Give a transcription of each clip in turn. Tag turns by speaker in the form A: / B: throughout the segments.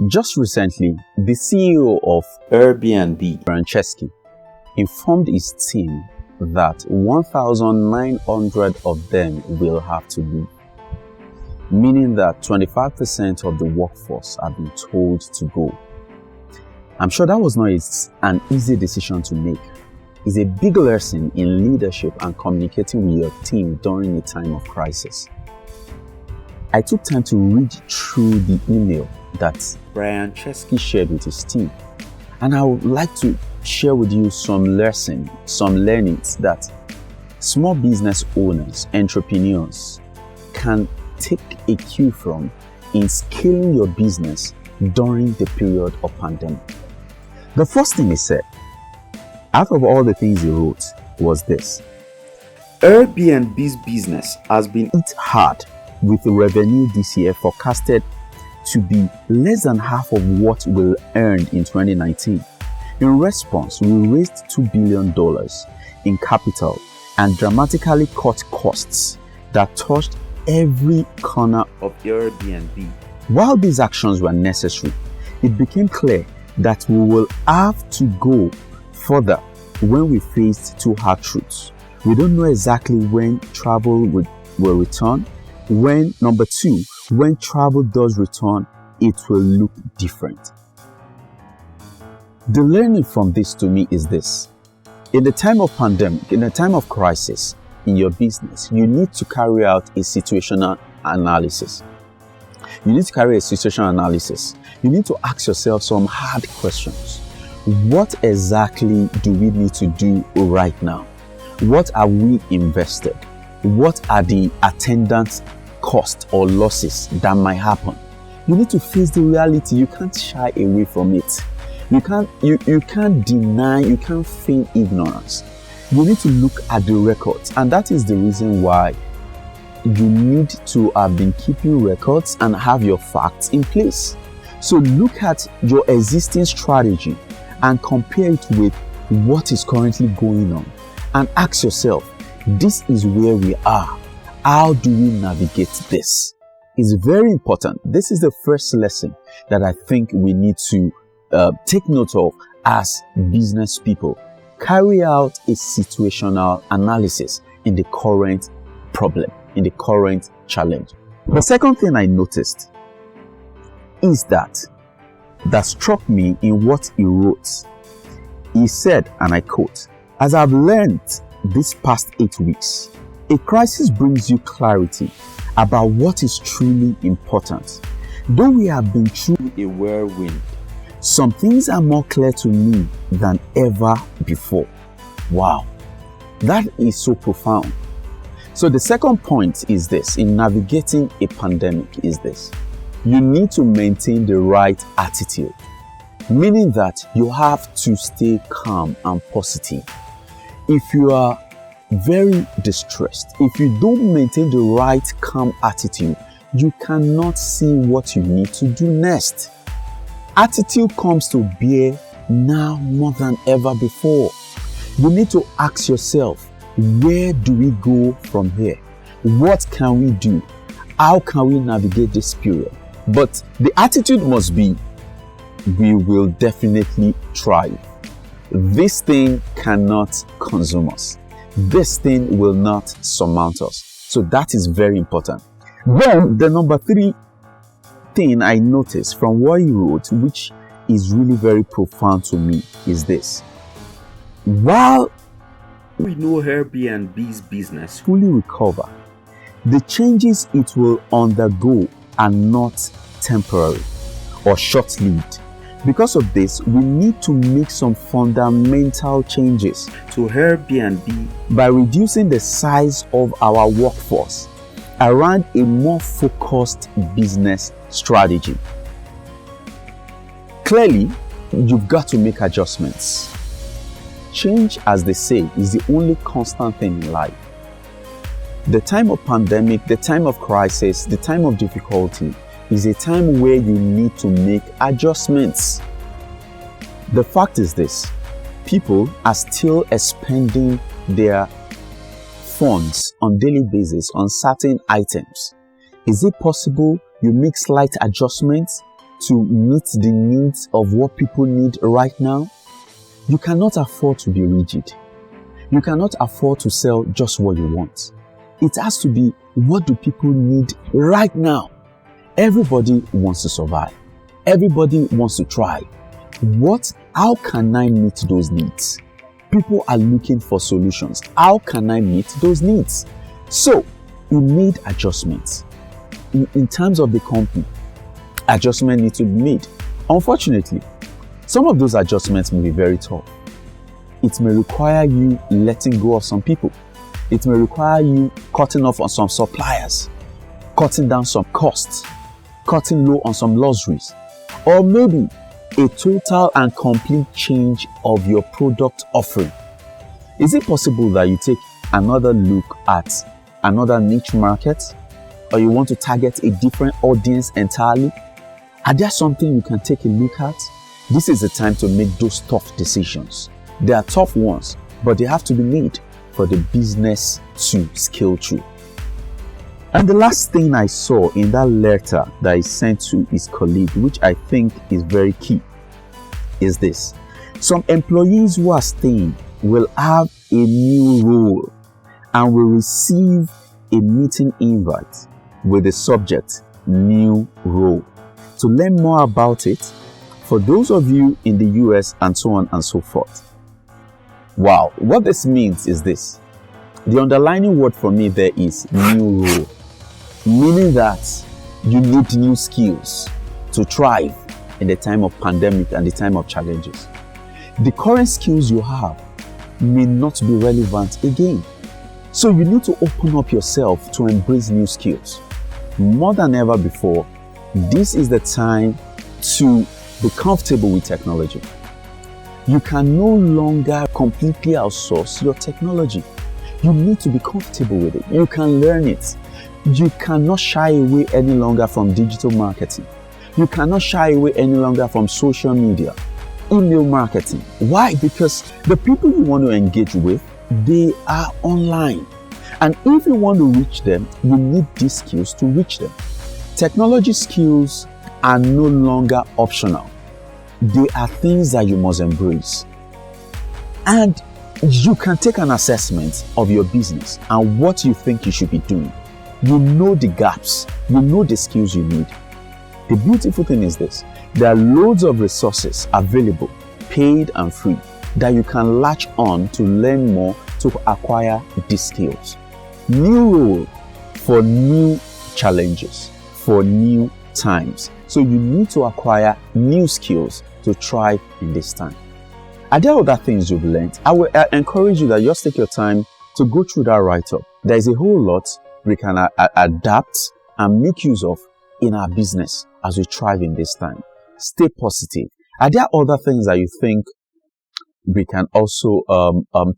A: Just recently, the CEO of Airbnb, Franceschi, informed his team that 1,900 of them will have to leave, meaning that 25% of the workforce have been told to go. I'm sure that was not an easy decision to make. It's a big lesson in leadership and communicating with your team during a time of crisis. I took time to read through the email that Franceschi shared with his team, and I would like to share with you some learnings that small business owners, entrepreneurs can take a cue from in scaling your business during the period of pandemic. The first thing he said, out of all the things he wrote, was this: Airbnb's business has been hit hard, with the revenue this year forecasted to be less than half of what we earned in 2019. In response, we raised $2 billion in capital and dramatically cut costs that touched every corner of Airbnb. While these actions were necessary, it became clear that we will have to go further when we faced two hard truths. We don't know exactly when travel will return. Number two, when travel does return, it will look different. The learning from this to me is this: in the time of pandemic, in the time of crisis in your business, you need to carry out a situational analysis. You need to ask yourself some hard questions. What exactly do we need to do right now? What are we invested? What are the attendant costs or losses that might happen? You need to face the reality. You can't shy away from it. You can't deny, you can't feign ignorance. You need to look at the records, and that is the reason why you need to have been keeping records and have your facts in place. So look at your existing strategy and compare it with what is currently going on, and ask yourself, this is where we are. How do we navigate this? It's very important. This is the first lesson that I think we need to take note of as business people. Carry out a situational analysis in the current problem, in the current challenge. The second thing I noticed is that struck me in what he wrote. He said, and I quote, "As I've learned these past 8 weeks, a crisis brings you clarity about what is truly important. Though we have been through a whirlwind, some things are more clear to me than ever before." Wow, that is so profound. So the second point is this, in navigating a pandemic, is this: you need to maintain the right attitude, meaning that you have to stay calm and positive. If you are very distressed, if you don't maintain the right calm attitude, you cannot see what you need to do next. Attitude comes to bear now more than ever before. You need to ask yourself, where do we go from here? What can we do? How can we navigate this period? But the attitude must be, we will definitely thrive. This thing cannot consume us. This thing will not surmount us. So that is very important. Then the number 3 thing I noticed from what he wrote, which is really very profound to me, is this: while we know Airbnb's business fully recover, the changes it will undergo are not temporary or short-lived. Because of this, we need to make some fundamental changes to Airbnb by reducing the size of our workforce around a more focused business strategy. Clearly, you've got to make adjustments. Change, as they say, is the only constant thing in life. The time of pandemic, the time of crisis, the time of difficulty is a time where you need to make adjustments. The fact is this: people are still expending their funds on daily basis on certain items. Is it possible you make slight adjustments to meet the needs of what people need right now, you cannot afford to be rigid. You cannot afford to sell just what you want. It has to be, what do people need right now? Everybody wants to survive. Everybody wants to thrive. How can I meet those needs? People are looking for solutions. How can I meet those needs? So, you need adjustments. In terms of the company, adjustment needs to be made. Unfortunately, some of those adjustments may be very tough. It may require you letting go of some people. It may require you cutting off on some suppliers, cutting down some costs, cutting low on some luxuries, or maybe a total and complete change of your product offering. Is it possible that you take another look at another niche market, or you want to target a different audience entirely? Are there something you can take a look at? This is the time to make those tough decisions. They are tough ones, but they have to be made for the business to scale through. And the last thing I saw in that letter that he sent to his colleague, which I think is very key, is this. Some employees who are staying will have a new role and will receive a meeting invite with the subject, new role. To learn more about it, for those of you in the US and so on and so forth. Wow, what this means is this. The underlining word for me there is new role. Meaning that you need new skills to thrive in the time of pandemic and the time of challenges. The current skills you have may not be relevant again. So you need to open up yourself to embrace new skills. More than ever before, this is the time to be comfortable with technology. You can no longer completely outsource your technology. You need to be comfortable with it. You can learn it. You cannot shy away any longer from digital marketing. You cannot shy away any longer from social media, email marketing. Why? Because the people you want to engage with, they are online. And if you want to reach them, you need these skills to reach them. Technology skills are no longer optional. They are things that you must embrace. And you can take an assessment of your business and what you think you should be doing. You know the gaps, you know the skills you need. The beautiful thing is this, there are loads of resources available, paid and free, that you can latch on to learn more, to acquire these skills. New role for new challenges, for new times. So you need to acquire new skills to thrive in this time. Are there other things you've learned? I will encourage you that just take your time to go through that write-up. There is a whole lot we can adapt and make use of in our business as we thrive in this time. Stay positive. Are there other things that you think we can also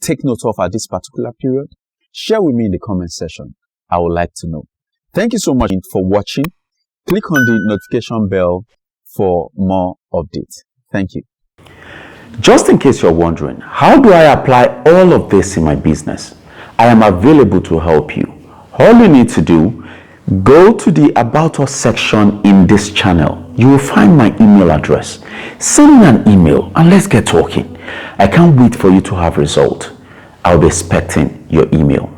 A: take note of at this particular period? Share with me in the comment section. I would like to know. Thank you so much for watching. Click on the notification bell for more updates. Thank you.
B: Just in case you're wondering, how do I apply all of this in my business? I am available to help you. All you need to do, go to the About Us section in this channel. You will find my email address. Send me an email and let's get talking. I can't wait for you to have results. I'll be expecting your email.